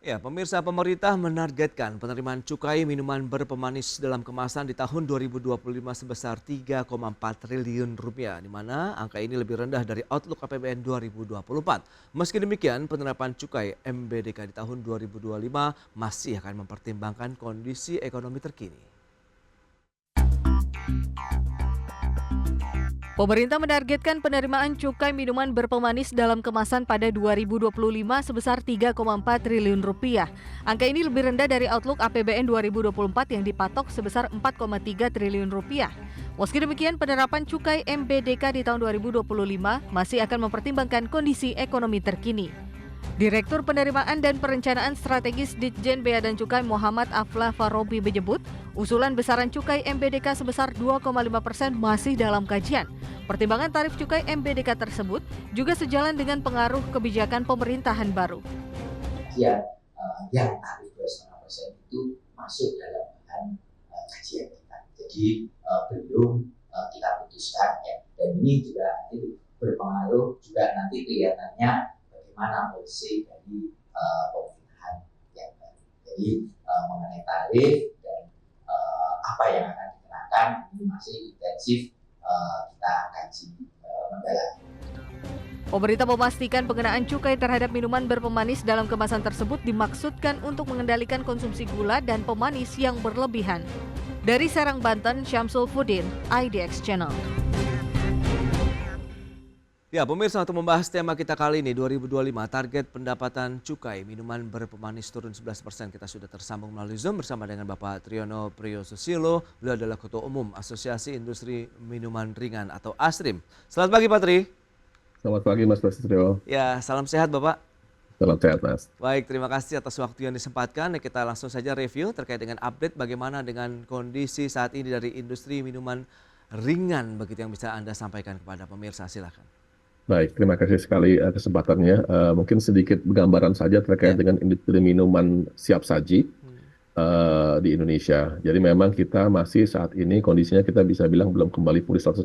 Ya, pemirsa, pemerintah menargetkan penerimaan cukai minuman berpemanis dalam kemasan di tahun 2025 sebesar 3,4 triliun rupiah, di mana angka ini lebih rendah dari outlook APBN 2024. Meski demikian, penerapan cukai MBDK di tahun 2025 masih akan mempertimbangkan kondisi ekonomi terkini. Pemerintah menargetkan penerimaan cukai minuman berpemanis dalam kemasan pada 2025 sebesar 3,4 triliun rupiah. Angka ini lebih rendah dari outlook APBN 2024 yang dipatok sebesar 4,3 triliun rupiah. Meski demikian, penerapan cukai MBDK di tahun 2025 masih akan mempertimbangkan kondisi ekonomi terkini. Direktur Penerimaan dan Perencanaan Strategis Ditjen Bea dan Cukai Muhammad Aflah Farobi menyebut, usulan besaran cukai MBDK sebesar 2,5% masih dalam kajian. Pertimbangan tarif cukai MBDK tersebut juga sejalan dengan pengaruh kebijakan pemerintahan baru. Kajian yang tarif 2,5% itu masuk dalam bahan kajian kita. Jadi belum kita putuskan ya. Dan ini juga berpengaruh juga nanti kelihatannya bagaimana polisi dari pemerintahan yang baru. Jadi mengenai tarif dan apa yang akan dikenakan ini masih intensif kita kaji mendalam. Pemerintah memastikan pengenaan cukai terhadap minuman berpemanis dalam kemasan tersebut dimaksudkan untuk mengendalikan konsumsi gula dan pemanis yang berlebihan. Dari Serang, Banten, Syamsul Fudin, IDX Channel. Ya, pemirsa, untuk membahas tema kita kali ini 2025, target pendapatan cukai minuman berpemanis turun 11%. Kita sudah tersambung melalui Zoom bersama dengan Bapak Triyono Priyosusilo. Beliau adalah Ketua Umum Asosiasi Industri Minuman Ringan atau ASRIM. Selamat pagi, Pak Tri. Selamat pagi, Mas Prasetyo. Ya, salam sehat, Bapak. Salam sehat, Mas. Baik, terima kasih atas waktu yang disempatkan. Kita langsung saja review terkait dengan update bagaimana dengan kondisi saat ini dari industri minuman ringan, begitu yang bisa Anda sampaikan kepada pemirsa. Silakan. Baik, terima kasih sekali kesempatannya. Mungkin sedikit gambaran saja terkait dengan industri minuman siap saji di Indonesia. Jadi memang kita masih saat ini kondisinya kita bisa bilang belum kembali pulih 100%.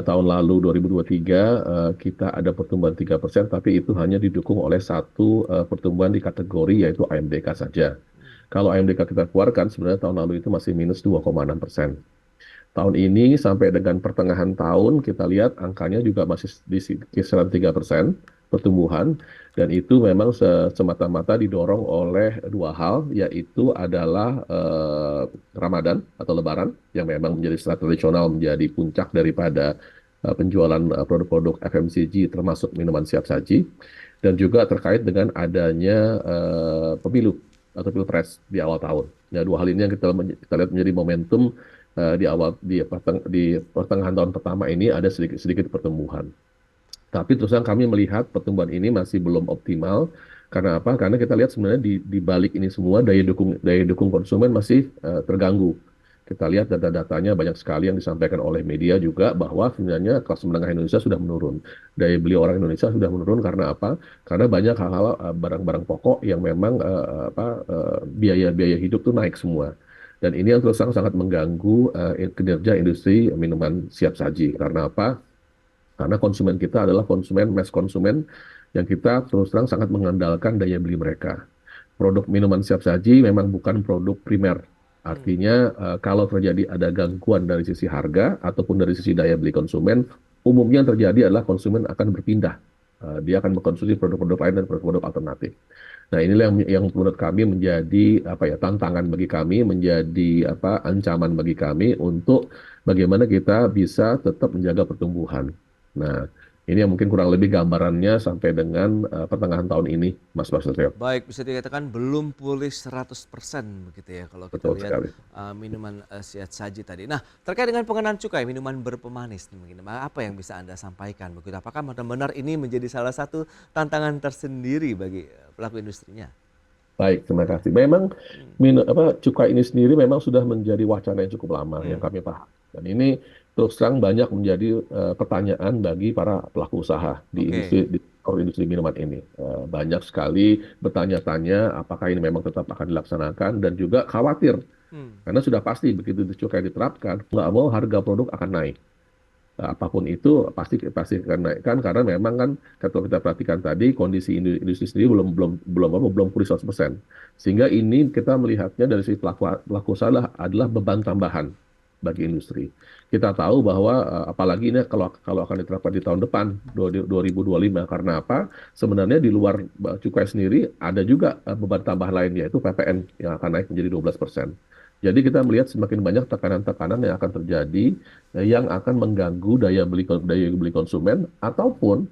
Tahun lalu 2023 kita ada pertumbuhan 3%, tapi itu hanya didukung oleh satu pertumbuhan di kategori yaitu AMDK saja. Kalau AMDK kita keluarkan sebenarnya tahun lalu itu masih minus 2,6%. Tahun ini sampai dengan pertengahan tahun kita lihat angkanya juga masih di kisaran 3% pertumbuhan, dan itu memang semata-mata didorong oleh dua hal, yaitu adalah Ramadan atau Lebaran yang memang menjadi secara tradisional menjadi puncak daripada penjualan produk-produk FMCG termasuk minuman siap saji, dan juga terkait dengan adanya pemilu atau pilpres di awal tahun. Ya, dua hal ini yang kita lihat menjadi momentum di pertengahan tahun pertama ini ada sedikit pertumbuhan. Tapi terus terang kami melihat pertumbuhan ini masih belum optimal. Karena apa? Karena kita lihat sebenarnya di balik ini semua daya dukung konsumen masih terganggu. Kita lihat data-datanya banyak sekali yang disampaikan oleh media juga bahwa sebenarnya kelas menengah Indonesia sudah menurun. Daya beli orang Indonesia sudah menurun karena apa? Karena banyak hal-hal barang-barang pokok yang memang biaya-biaya hidup tuh naik semua. Dan ini yang terus terang sangat mengganggu kinerja industri minuman siap saji. Karena apa? Karena konsumen kita adalah mass konsumen yang kita terus terang sangat mengandalkan daya beli mereka. Produk minuman siap saji memang bukan produk primer. Artinya kalau terjadi ada gangguan dari sisi harga ataupun dari sisi daya beli konsumen, umumnya yang terjadi adalah konsumen akan berpindah. Dia akan mengkonsumsi produk-produk lain dan produk-produk alternatif. Nah, inilah yang menurut kami menjadi tantangan bagi kami, menjadi ancaman bagi kami untuk bagaimana kita bisa tetap menjaga pertumbuhan. Nah, ini yang mungkin kurang lebih gambarannya sampai dengan pertengahan tahun ini, Mas Prasetyo. Baik, bisa dikatakan belum pulih 100% begitu ya kalau kita Betul lihat sekali. minuman siap saji tadi. Nah, terkait dengan pengenaan cukai minuman berpemanis, mungkin apa yang bisa Anda sampaikan begitu? Apakah benar-benar ini menjadi salah satu tantangan tersendiri bagi pelaku industrinya? Baik, terima kasih. Memang cukai ini sendiri memang sudah menjadi wacana yang cukup lama yang kami paham. Dan ini terus terang banyak menjadi pertanyaan bagi para pelaku usaha di industri minuman ini. Banyak sekali bertanya-tanya apakah ini memang tetap akan dilaksanakan, dan juga khawatir karena sudah pasti begitu cukai diterapkan, nggak mau harga produk akan naik. apapun itu pasti pasti akan naikkan karena memang kan kalau kita perhatikan tadi kondisi industri sendiri belum pulih 100%. Sehingga ini kita melihatnya dari sisi pelaku usaha adalah beban tambahan bagi industri. Kita tahu bahwa apalagi ini kalau akan diterapkan di tahun depan 2025 karena apa? Sebenarnya di luar cukai sendiri ada juga beban tambahan lain yaitu PPN yang akan naik menjadi 12%. Jadi kita melihat semakin banyak tekanan-tekanan yang akan terjadi yang akan mengganggu daya beli konsumen ataupun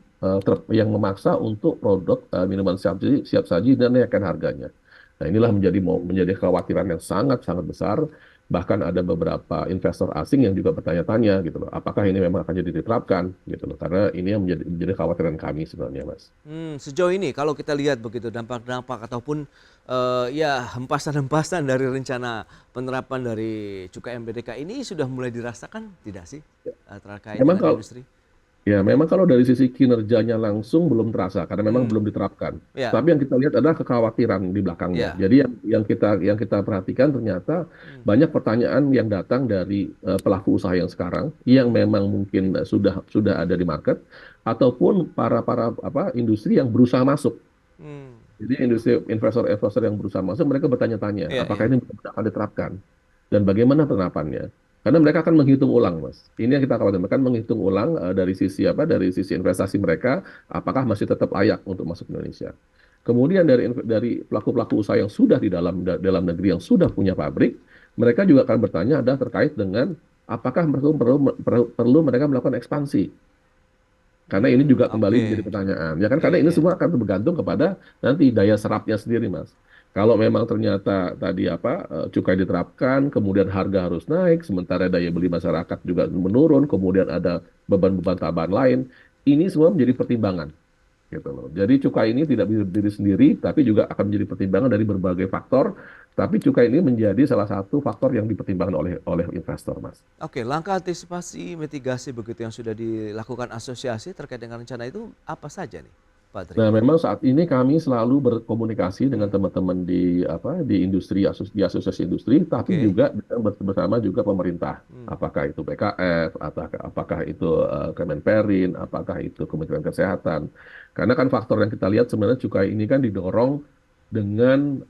yang memaksa untuk produk minuman siap saji dan naikkan harganya. Nah, inilah menjadi kekhawatiran yang sangat-sangat besar. Bahkan ada beberapa investor asing yang juga bertanya-tanya gitu loh, apakah ini memang akan jadi diterapkan gitu loh. Karena ini yang menjadi kekhawatiran kami sebenarnya, Mas. Sejauh ini kalau kita lihat begitu dampak-dampak ataupun ya hempasan-hempasan dari rencana penerapan dari cukai MBDK ini sudah mulai dirasakan tidak sih terkait Memang dengan kalau industri? Ya, memang kalau dari sisi kinerjanya langsung belum terasa karena memang Hmm, belum diterapkan. ya, Tapi yang kita lihat adalah kekhawatiran di belakangnya. ya. Jadi yang kita perhatikan ternyata Hmm, banyak pertanyaan yang datang dari pelaku usaha yang sekarang yang memang mungkin sudah ada di market ataupun para para apa industri yang berusaha masuk. hmm, Jadi industri investor-investor yang berusaha masuk mereka bertanya-tanya ya, apakah ya. ini benar akan diterapkan dan bagaimana penerapannya. Karena mereka akan menghitung ulang, Mas. Ini yang kita khawatirkan, mereka menghitung ulang dari sisi apa? Dari sisi investasi mereka, apakah masih tetap layak untuk masuk ke Indonesia. Kemudian dari pelaku-pelaku usaha yang sudah di dalam negeri yang sudah punya pabrik, mereka juga akan bertanya ada terkait dengan apakah perlu mereka melakukan ekspansi. Karena ini juga kembali menjadi Oke. pertanyaan. Ya kan, Ya, karena ini ya. semua akan bergantung kepada nanti daya serapnya sendiri, Mas. Kalau memang ternyata tadi cukai diterapkan, kemudian harga harus naik, sementara daya beli masyarakat juga menurun, kemudian ada beban-beban tambahan lain, ini semua menjadi pertimbangan gitu loh. Jadi cukai ini tidak bisa berdiri sendiri, tapi juga akan menjadi pertimbangan dari berbagai faktor. Tapi cukai ini menjadi salah satu faktor yang dipertimbangkan oleh investor, Mas. Oke, langkah antisipasi mitigasi begitu yang sudah dilakukan asosiasi terkait dengan rencana itu apa saja nih, Pak Tri? Nah, memang saat ini kami selalu berkomunikasi dengan Hmm, teman-teman di industri di asosiasi industri, tapi oke. juga bersama juga pemerintah. Hmm, Apakah itu BKF, apakah itu Kemenperin, apakah itu Kementerian Kesehatan. Karena kan faktor yang kita lihat sebenarnya cukai ini kan didorong dengan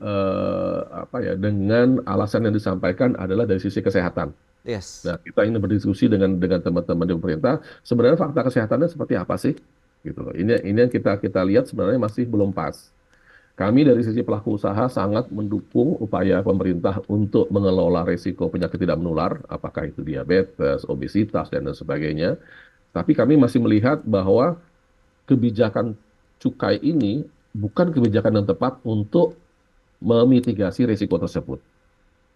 dengan alasan yang disampaikan adalah dari sisi kesehatan. yes. Nah, kita ini berdiskusi dengan teman-teman di pemerintah, sebenarnya fakta kesehatannya seperti apa sih? Gitu loh. Ini yang kita lihat sebenarnya masih belum pas. Kami dari sisi pelaku usaha sangat mendukung upaya pemerintah untuk mengelola risiko penyakit tidak menular, apakah itu diabetes, obesitas, dan lain sebagainya. Tapi kami masih melihat bahwa kebijakan cukai ini bukan kebijakan yang tepat untuk memitigasi risiko tersebut.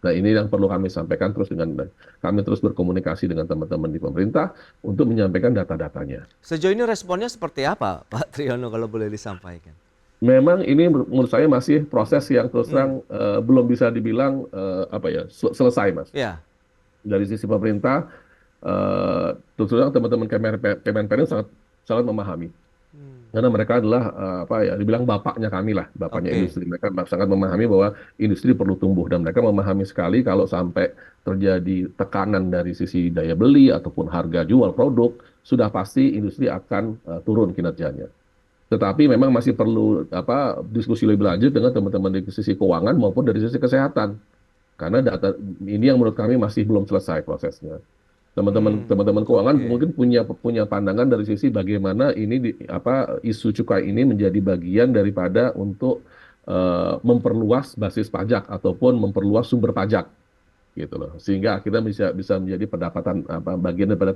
Nah, ini yang perlu kami sampaikan kami terus berkomunikasi dengan teman-teman di pemerintah untuk menyampaikan data-datanya. Sejauh ini responnya seperti apa, Pak Triyono kalau boleh disampaikan? Memang ini menurut saya masih proses yang terus Hmm, terang belum bisa dibilang selesai, Mas. ya. Dari sisi pemerintah, terus terang teman-teman Kemenperin sangat sangat memahami. Hmm, Karena mereka adalah dibilang bapaknya kami lah, bapaknya oke. industri. Mereka sangat memahami bahwa industri perlu tumbuh dan mereka memahami sekali kalau sampai terjadi tekanan dari sisi daya beli ataupun harga jual produk, sudah pasti industri akan turun kinerjanya. Tetapi memang masih perlu diskusi lebih lanjut dengan teman-teman dari sisi keuangan maupun dari sisi kesehatan. Karena data ini yang menurut kami masih belum selesai prosesnya. Hmm, Teman-teman keuangan oke. mungkin punya pandangan dari sisi bagaimana isu cukai ini menjadi bagian daripada untuk memperluas basis pajak ataupun memperluas sumber pajak gitu loh. Sehingga akhirnya bisa menjadi bagian daripada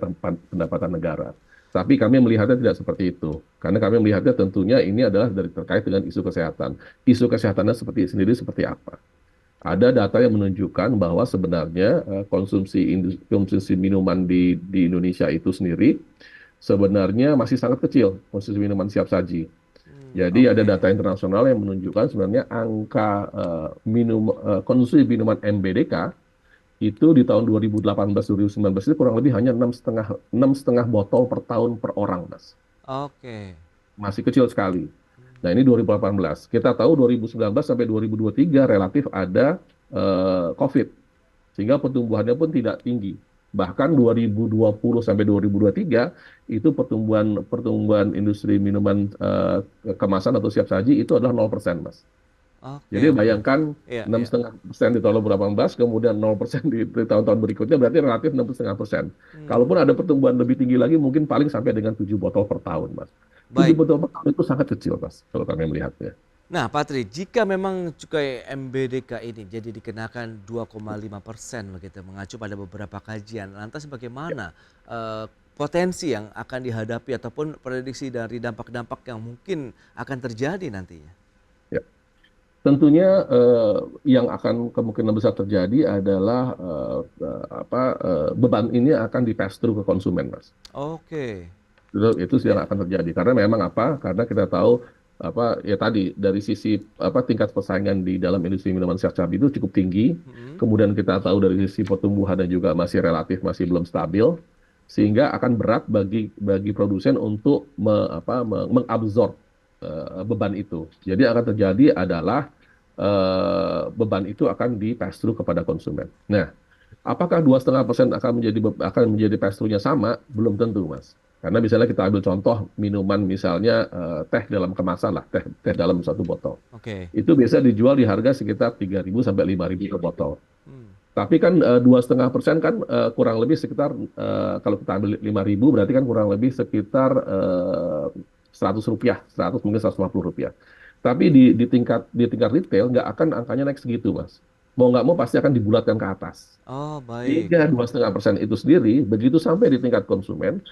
pendapatan negara. Tapi kami melihatnya tidak seperti itu. Karena kami melihatnya tentunya ini adalah terkait dengan isu kesehatan. Isu kesehatannya seperti apa? Ada data yang menunjukkan bahwa sebenarnya konsumsi minuman di Indonesia itu sendiri sebenarnya masih sangat kecil, konsumsi minuman siap saji. Hmm, Jadi ada oke. data internasional yang menunjukkan sebenarnya angka konsumsi minuman MBDK itu di tahun 2018-2019 itu kurang lebih hanya enam setengah botol per tahun per orang, Mas. Oke. Masih kecil sekali. Nah, ini 2018. Kita tahu 2019 sampai 2023 relatif ada COVID, sehingga pertumbuhannya pun tidak tinggi. Bahkan 2020 sampai 2023 itu pertumbuhan industri minuman kemasan atau siap saji itu adalah 0%, Mas. Oke, Jadi oke. bayangkan Iya, enam iya. setengah persen di tahun 2018, kemudian 0% di tahun-tahun berikutnya, berarti relatif 6,5%. Hmm, Kalaupun ada pertumbuhan lebih tinggi lagi, mungkin paling sampai dengan 7 botol per tahun, Mas. 7 baik. botol per tahun itu sangat kecil, Mas, kalau kami melihatnya. Nah, Patri, jika memang cukai MBDK ini jadi dikenakan 2,5% begitu, mengacu pada beberapa kajian, lantas bagaimana potensi yang akan dihadapi ataupun prediksi dari dampak-dampak yang mungkin akan terjadi nantinya? Ya. Tentunya yang akan kemungkinan besar terjadi adalah beban ini akan di pass through ke konsumen, Mas. Oke, Itu yang ya. akan terjadi. Karena memang apa? Karena kita tahu ya tadi dari sisi tingkat persaingan di dalam industri minuman siap saji itu cukup tinggi. Mm-mm. Kemudian kita tahu dari sisi pertumbuhannya juga masih relatif masih belum stabil, sehingga akan berat bagi produsen untuk mengabsorb beban itu. Jadi akan terjadi adalah beban itu akan di pass through kepada konsumen. Nah, apakah 2,5% akan menjadi pass through-nya sama? Belum tentu, Mas. Karena misalnya kita ambil contoh minuman misalnya teh dalam kemasan lah, teh dalam satu botol. Oke. Itu biasa dijual di harga sekitar 3.000 sampai 5.000 per botol. Hmm. Tapi kan 2,5% kan kurang lebih sekitar kalau kita ambil 5.000 berarti kan kurang lebih sekitar Rp100, 100 mungkin Rp150. Tapi di tingkat retail nggak akan angkanya naik segitu, Mas. Mau nggak mau pasti akan dibulatkan ke atas. Oh, baik. Sehingga 2,5% itu sendiri, begitu sampai di tingkat konsumen,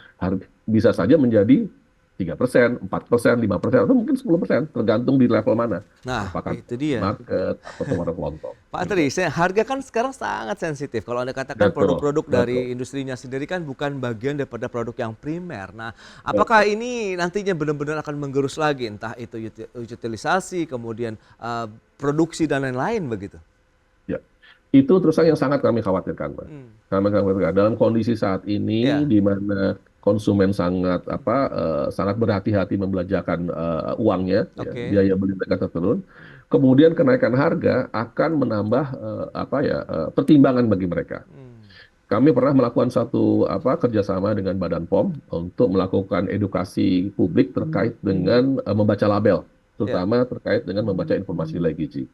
bisa saja menjadi 3%, 4%, 5%, atau mungkin 10%, tergantung di level mana. Nah, Apakah itu dia. market atau warna kelontong. Pak Tri, harga kan sekarang sangat sensitif. Kalau Anda katakan Betul, produk-produk betul. dari industrinya sendiri kan bukan bagian daripada produk yang primer. Nah, Betul. apakah ini nantinya benar-benar akan menggerus lagi, entah itu utilisasi, kemudian produksi dan lain-lain begitu? Ya, itu terus terang yang sangat kami khawatirkan, Pak. Hmm. Kami khawatirkan dalam kondisi saat ini Ya, di mana konsumen sangat berhati-hati membelanjakan uangnya, ya, oke. biaya beli mereka turun. Kemudian kenaikan harga akan menambah pertimbangan bagi mereka. Hmm. Kami pernah melakukan satu kerjasama dengan Badan POM untuk melakukan edukasi publik terkait dengan membaca label, Ya. terutama terkait dengan membaca informasi nilai gizi.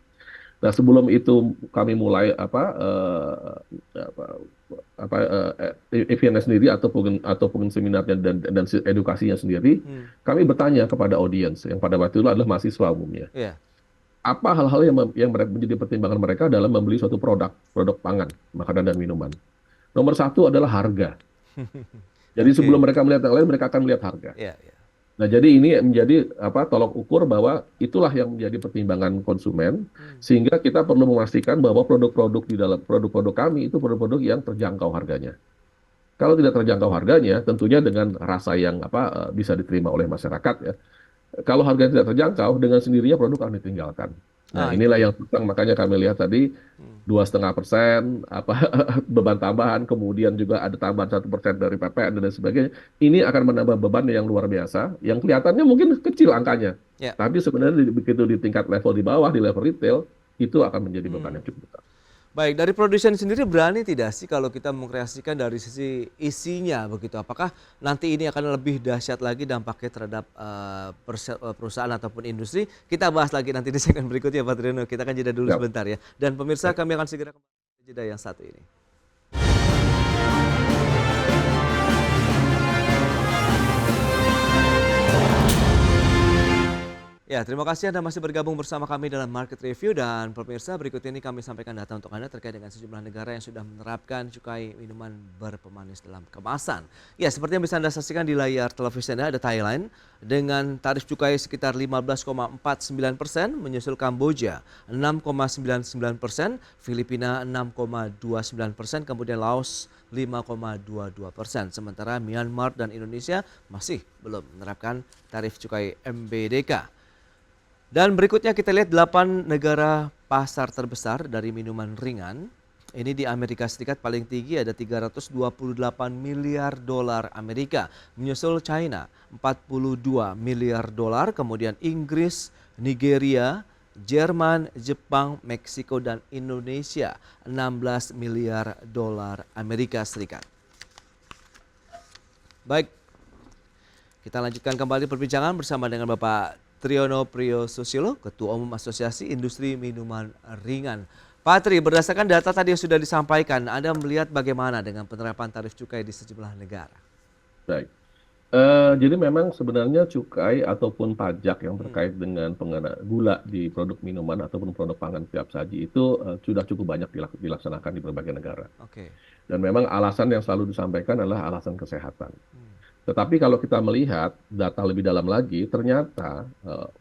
Nah, sebelum itu kami mulai apa, eventnya sendiri ataupun seminarnya dan edukasinya sendiri, Hmm. kami bertanya kepada audiens yang pada waktu itu adalah mahasiswa umumnya. Ya. Apa hal-hal yang menjadi pertimbangan mereka dalam membeli suatu produk pangan, makanan dan minuman? Nomor satu adalah harga. Jadi sebelum Oke. mereka melihat yang lain, mereka akan melihat harga. Ya, ya. Nah, jadi ini menjadi tolok ukur bahwa itulah yang menjadi pertimbangan konsumen, Hmm. sehingga kita perlu memastikan bahwa produk-produk di dalam produk-produk kami itu produk-produk yang terjangkau harganya. Kalau tidak terjangkau harganya, tentunya dengan rasa yang bisa diterima oleh masyarakat ya. Kalau harga tidak terjangkau, dengan sendirinya produk akan ditinggalkan. Nah, Ah, itu inilah dia. yang makanya kami lihat tadi Hmm. 2,5% beban tambahan, kemudian juga ada tambahan 1% dari PPN dan lain sebagainya. Ini akan menambah beban yang luar biasa, yang kelihatannya mungkin kecil angkanya, Ya. tapi sebenarnya begitu di tingkat level di bawah, di level retail, itu akan menjadi beban Hmm. yang cukup besar. Baik, dari produsen sendiri berani tidak sih kalau kita mengkreasikan dari sisi isinya begitu? Apakah nanti ini akan lebih dahsyat lagi dampaknya terhadap perusahaan ataupun industri? Kita bahas lagi nanti di segmen berikutnya, Pak Triono. Kita akan jeda dulu Ya. sebentar ya. Dan pemirsa, kami akan segera kembali ke jeda yang satu ini. Ya, terima kasih Anda masih bergabung bersama kami dalam Market Review, dan pemirsa, berikut ini kami sampaikan data untuk Anda terkait dengan sejumlah negara yang sudah menerapkan cukai minuman berpemanis dalam kemasan. Ya, seperti yang bisa Anda saksikan di layar televisi Anda, ada Thailand dengan tarif cukai sekitar 15,49%, menyusul Kamboja 6,99%, Filipina 6,29%, kemudian Laos 5,22%. Sementara Myanmar dan Indonesia masih belum menerapkan tarif cukai MBDK. Dan berikutnya kita lihat 8 negara pasar terbesar dari minuman ringan. Ini di Amerika Serikat paling tinggi ada 328 miliar dolar Amerika. Menyusul China 42 miliar dolar, kemudian Inggris, Nigeria, Jerman, Jepang, Meksiko, dan Indonesia 16 miliar dolar Amerika Serikat. Baik, kita lanjutkan kembali perbincangan bersama dengan Bapak Triyono Priyosusilo, Ketua Umum Asosiasi Industri Minuman Ringan. Pak Tri, berdasarkan data tadi yang sudah disampaikan, Anda melihat bagaimana dengan penerapan tarif cukai di sejumlah negara? Baik. Jadi memang sebenarnya cukai ataupun pajak yang terkait dengan pengenaan gula di produk minuman ataupun produk pangan siap saji itu sudah cukup banyak dilaksanakan di berbagai negara. Oke. Dan memang alasan yang selalu disampaikan adalah alasan kesehatan. Tetapi kalau kita melihat data lebih dalam lagi, ternyata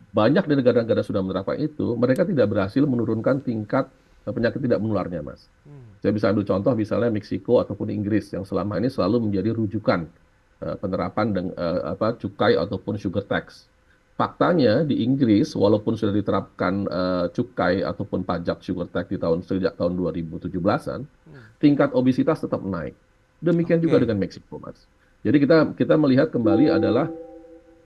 banyak di negara-negara sudah menerapkan itu, mereka tidak berhasil menurunkan tingkat penyakit tidak menularnya, Mas. Saya bisa ambil contoh misalnya Meksiko ataupun Inggris yang selama ini selalu menjadi rujukan penerapan cukai ataupun sugar tax. Faktanya di Inggris walaupun sudah diterapkan cukai ataupun pajak sugar tax sejak tahun 2017-an, tingkat obesitas tetap naik. Demikian juga dengan Meksiko, Mas. Jadi kita melihat kembali adalah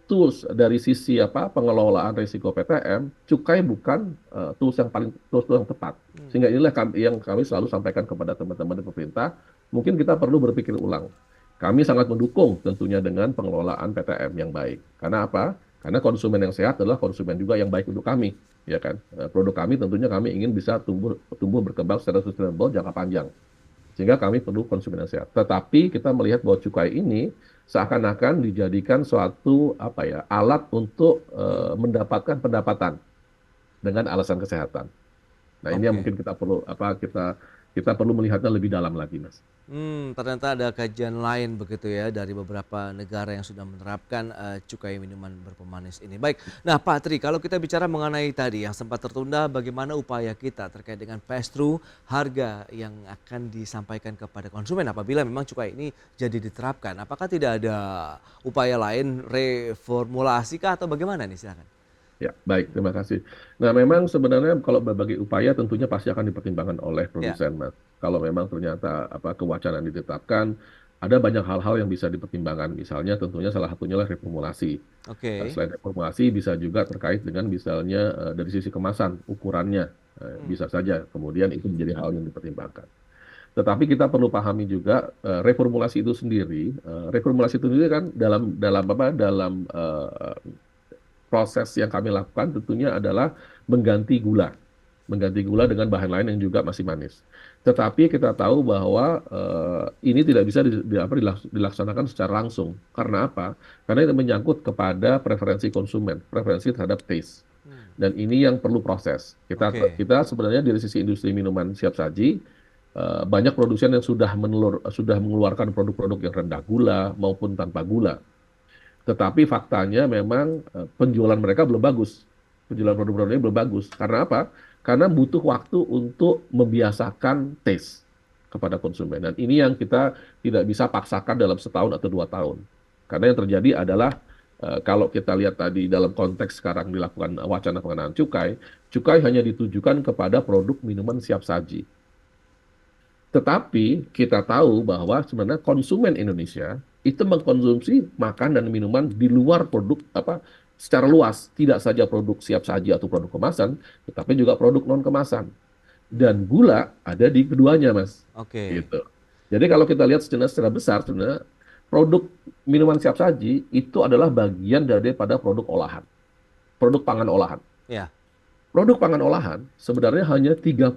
tools dari sisi pengelolaan risiko PTM, cukai bukan tools yang tepat. Sehingga inilah yang kami selalu sampaikan kepada teman-teman di pemerintah, mungkin kita perlu berpikir ulang. Kami sangat mendukung tentunya dengan pengelolaan PTM yang baik. Karena apa? Karena konsumen yang sehat adalah konsumen juga yang baik untuk kami, ya kan? Produk kami tentunya kami ingin bisa tumbuh berkembang secara sustainable jangka panjang. Sehingga kami perlu konsumen yang sehat. Tetapi kita melihat bahwa cukai ini seakan-akan dijadikan suatu alat untuk mendapatkan pendapatan dengan alasan kesehatan. Nah, ini yang mungkin kita perlu melihatnya lebih dalam lagi, Mas. Ternyata ada kajian lain begitu ya dari beberapa negara yang sudah menerapkan cukai minuman berpemanis ini. Baik, nah Pak Tri, kalau kita bicara mengenai tadi yang sempat tertunda, bagaimana upaya kita terkait dengan pass-through harga yang akan disampaikan kepada konsumen apabila memang cukai ini jadi diterapkan? Apakah tidak ada upaya lain, reformulasi kah atau bagaimana nih, silakan? Ya, baik, terima kasih. Nah, memang sebenarnya kalau berbagai upaya tentunya pasti akan dipertimbangkan oleh produsen, Mas. Kalau memang ternyata kewacanan ditetapkan, ada banyak hal-hal yang bisa dipertimbangkan. Misalnya tentunya salah satunya adalah reformulasi. Selain reformulasi bisa juga terkait dengan misalnya dari sisi kemasan, ukurannya bisa saja. Kemudian itu menjadi hal yang dipertimbangkan. Tetapi kita perlu pahami juga reformulasi itu sendiri kan dalam proses yang kami lakukan tentunya adalah mengganti gula dengan bahan lain yang juga masih manis. Tetapi kita tahu bahwa ini tidak bisa dilaksanakan secara langsung. Karena apa? Karena itu menyangkut kepada preferensi konsumen, preferensi terhadap taste. Dan ini yang perlu proses. Kita sebenarnya dari sisi industri minuman siap saji, banyak produsen yang sudah mengeluarkan produk-produk yang rendah gula maupun tanpa gula. Tetapi faktanya memang penjualan mereka belum bagus. Penjualan produk-produknya belum bagus. Karena apa? Karena butuh waktu untuk membiasakan taste kepada konsumen. Dan ini yang kita tidak bisa paksakan dalam setahun atau 2 tahun. Karena yang terjadi adalah kalau kita lihat tadi dalam konteks sekarang dilakukan wacana pengenaan cukai hanya ditujukan kepada produk minuman siap saji. Tetapi kita tahu bahwa sebenarnya konsumen Indonesia itu mengkonsumsi makan dan minuman di luar produk secara luas, tidak saja produk siap saji atau produk kemasan, tetapi juga produk non kemasan. Dan gula ada di keduanya, Mas. Gitu. Jadi kalau kita lihat secara besar sebenarnya produk minuman siap saji itu adalah bagian daripada produk olahan. Produk pangan olahan. Produk pangan olahan sebenarnya hanya 30%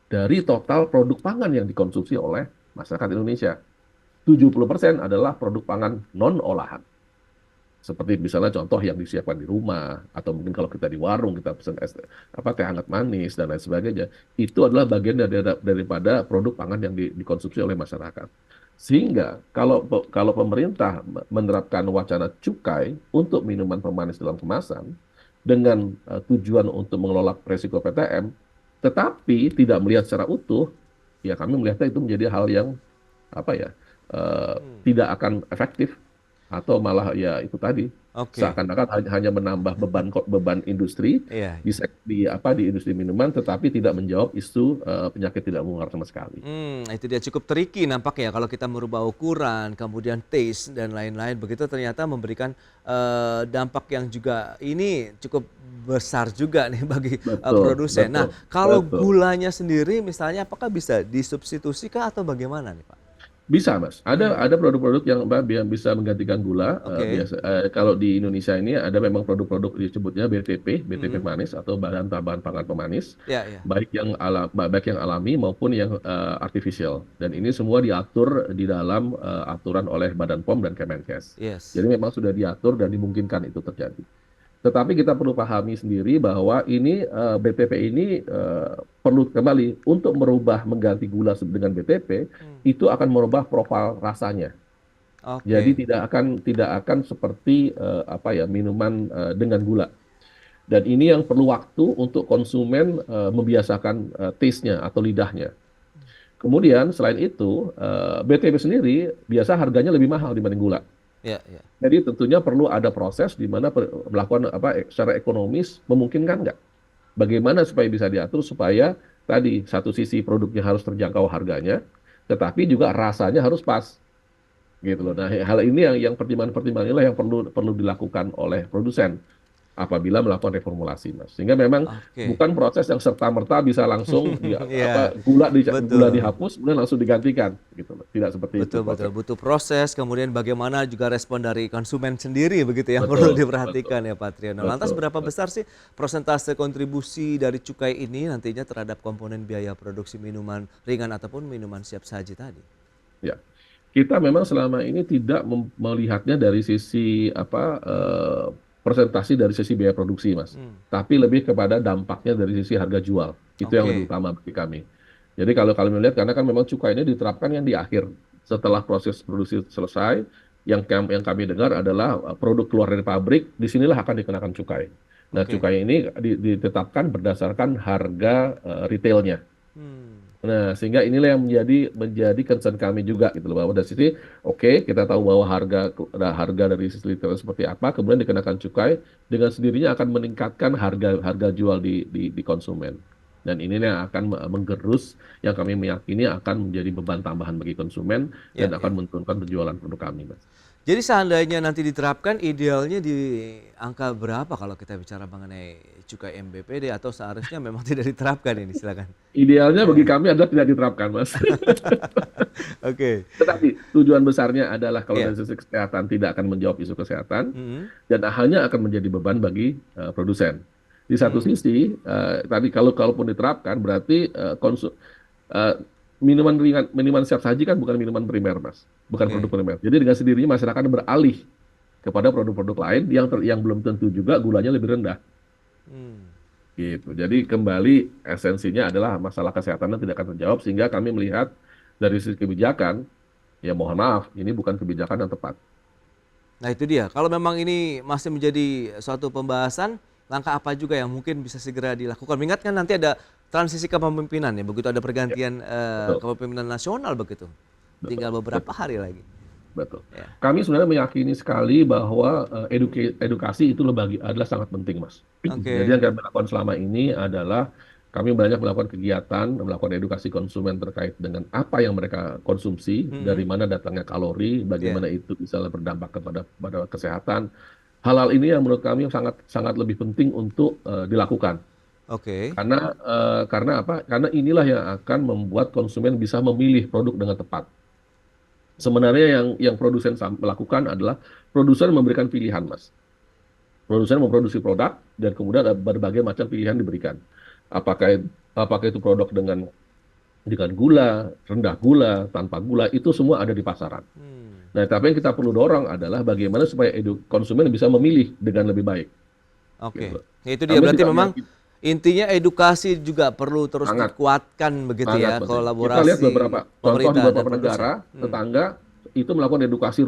dari total produk pangan yang dikonsumsi oleh masyarakat Indonesia. 70% adalah produk pangan non-olahan. Seperti misalnya contoh yang disiapkan di rumah, atau mungkin kalau kita di warung, kita pesan teh hangat manis, dan lain sebagainya. Itu adalah bagian daripada produk pangan yang dikonsumsi oleh masyarakat. Sehingga kalau pemerintah menerapkan wacana cukai untuk minuman pemanis dalam kemasan, dengan tujuan untuk mengelola risiko PTM, tetapi tidak melihat secara utuh, ya kami melihatnya itu menjadi hal yang tidak akan efektif atau malah ya itu tadi seakan-akan hanya menambah beban industri di industri minuman, tetapi tidak menjawab isu penyakit tidak menular sama sekali. Itu dia cukup tricky nampaknya kalau kita merubah ukuran, kemudian taste dan lain-lain begitu ternyata memberikan dampak yang juga ini cukup besar juga nih bagi produsen. Nah, kalau gulanya sendiri misalnya apakah bisa disubstitusi kah atau bagaimana nih Pak? Bisa, Mas. Ada produk-produk yang yang bisa menggantikan gula. Oke. Kalau di Indonesia ini ada memang produk-produk disebutnya BTP Mhm. manis atau bahan tambahan pangan pemanis, Ya, ya. baik yang alami maupun yang artificial. Dan ini semua diatur di dalam aturan oleh Badan POM dan Kemenkes. Yes. Jadi memang sudah diatur dan dimungkinkan itu terjadi. Tetapi kita perlu pahami sendiri bahwa ini BTP ini perlu kembali untuk merubah mengganti gula dengan BTP Hmm. itu akan merubah profil rasanya. Jadi Oke. tidak akan seperti apa ya minuman dengan gula. Dan ini yang perlu waktu untuk konsumen membiasakan taste-nya atau lidahnya. Kemudian selain itu BTP sendiri biasa harganya lebih mahal dibanding gula. Ya, ya. Jadi tentunya perlu ada proses di mana melakukan apa secara ekonomis memungkinkan nggak? Bagaimana supaya bisa diatur supaya tadi satu sisi produknya harus terjangkau harganya, tetapi juga rasanya harus pas gitu loh. Nah, hal ini yang pertimbangan-pertimbangan inilah yang perlu dilakukan oleh produsen apabila melakukan reformulasi, Mas. Sehingga memang Oke. bukan proses yang serta-merta bisa langsung Ya, gula betul. dihapus kemudian langsung digantikan gitu loh. Tidak seperti itu Betul, betul. proses. Butuh proses, kemudian bagaimana juga respon dari konsumen sendiri begitu yang perlu Betul, betul, diperhatikan ya Pak Triyono. Lantas betul. berapa besar sih persentase kontribusi dari cukai ini nantinya terhadap komponen biaya produksi minuman ringan ataupun minuman siap saji tadi? Ya. Kita memang selama ini tidak melihatnya dari sisi apa presentasi dari sisi biaya produksi, Mas. Hmm. Tapi lebih kepada dampaknya dari sisi harga jual. Itu yang lebih Oke. utama bagi kami. Jadi kalau kalian melihat karena kan memang cukai ini diterapkan yang di akhir setelah proses produksi selesai, yang kami dengar adalah produk keluar dari pabrik, disinilah akan dikenakan cukai. Nah, Oke. cukai ini ditetapkan berdasarkan harga retailnya. Hmm. Nah, sehingga inilah yang menjadi concern kami juga gitu loh bahwa dari sisi oke, kita tahu bahwa harga dari sisi retail seperti apa, kemudian dikenakan cukai dengan sendirinya akan meningkatkan harga jual di konsumen. Dan ini yang akan menggerus yang kami meyakini akan menjadi beban tambahan bagi konsumen Ya, dan ya. akan menurunkan penjualan produk kami, Mas. Jadi seandainya nanti diterapkan idealnya di angka berapa kalau kita bicara mengenai cukai MBPD atau seharusnya memang tidak diterapkan ini? Silakan. Idealnya bagi Ya. kami adalah tidak diterapkan, Mas. Oke. Tetapi tujuan besarnya adalah kalau Ya. dari sisi kesehatan tidak akan menjawab isu kesehatan, Mhm. dan hanya akan menjadi beban bagi produsen. Di satu Hmm. sisi, tadi kalaupun diterapkan berarti eh, minuman ringan, minuman siap saji kan bukan minuman primer, Mas, bukan produk Oke. primer. Jadi dengan sendirinya masyarakat beralih kepada produk-produk lain yang belum tentu juga gulanya lebih rendah. Hmm. Gitu. Jadi kembali esensinya adalah masalah kesehatan tidak akan terjawab sehingga kami melihat dari sisi kebijakan, ya mohon maaf, ini bukan kebijakan yang tepat. Nah itu dia, kalau memang ini masih menjadi suatu pembahasan, langkah apa juga yang mungkin bisa segera dilakukan? Mengingat kan nanti ada transisi kepemimpinan ya, begitu ada Ya, pergantian betul, kepemimpinan nasional begitu. betul, Tinggal beberapa betul, hari lagi. betul. Ya. Kami sebenarnya meyakini sekali bahwa edukasi itu adalah sangat penting, Mas. Jadi Oke. yang kami lakukan selama ini adalah kami banyak melakukan kegiatan, melakukan edukasi konsumen terkait dengan apa yang mereka konsumsi, Mhm. dari mana datangnya kalori, Ya. bagaimana itu bisa berdampak pada kesehatan. Hal-hal ini yang menurut kami sangat sangat lebih penting untuk dilakukan. Oke. Karena apa? Karena inilah yang akan membuat konsumen bisa memilih produk dengan tepat. Sebenarnya yang produsen melakukan adalah produsen memberikan pilihan, Mas. Produsen memproduksi produk dan kemudian ada berbagai macam pilihan diberikan. Apakah apakah itu produk dengan gula, rendah gula, tanpa gula, itu semua ada di pasaran. Hmm. Nah, tapi yang kita perlu dorong adalah bagaimana supaya konsumen bisa memilih dengan lebih baik. Gitu. Oke. Ya, itu dia Kami berarti juga memang meyakini intinya edukasi juga perlu terus sangat dikuatkan begitu sangat ya, penting. Kita lihat beberapa kolaborasi contoh di pemerintah dan beberapa negara produsen. Hmm. tetangga itu melakukan edukasi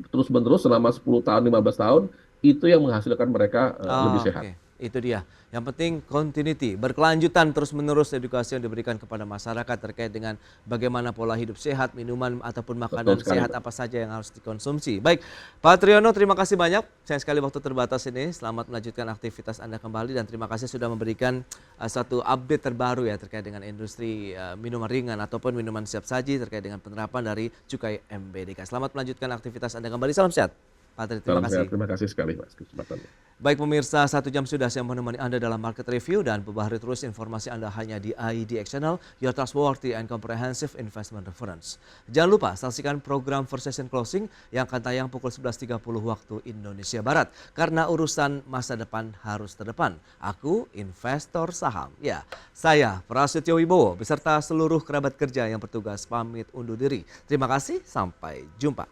terus-menerus selama 10 tahun, 15 tahun, itu yang menghasilkan mereka lebih Oh, sehat. oke, itu dia. Yang penting continuity, berkelanjutan terus-menerus edukasi yang diberikan kepada masyarakat terkait dengan bagaimana pola hidup sehat, minuman ataupun Betul makanan sekali, sehat Pak. apa saja yang harus dikonsumsi. Baik, Pak Triyono, terima kasih banyak. Sayang sekali waktu terbatas ini. Selamat melanjutkan aktivitas Anda kembali dan terima kasih sudah memberikan satu update terbaru ya terkait dengan industri minuman ringan ataupun minuman siap saji terkait dengan penerapan dari cukai MBDK. Selamat melanjutkan aktivitas Anda kembali. Salam sehat. Pak Tri, terima Salam kasih. sehat, terima kasih sekali Mas kesempatannya. Baik pemirsa, 1 jam sudah saya menemani Anda dalam market review dan pebaharui terus informasi Anda hanya di IDX Channel, your trustworthy and comprehensive investment reference. Jangan lupa saksikan program First Session Closing yang akan tayang pukul 11.30 waktu Indonesia Barat. Karena urusan masa depan harus terdepan. Aku investor saham. Ya, saya Prasetyo Wibowo beserta seluruh kerabat kerja yang bertugas pamit undur diri. Terima kasih, sampai jumpa.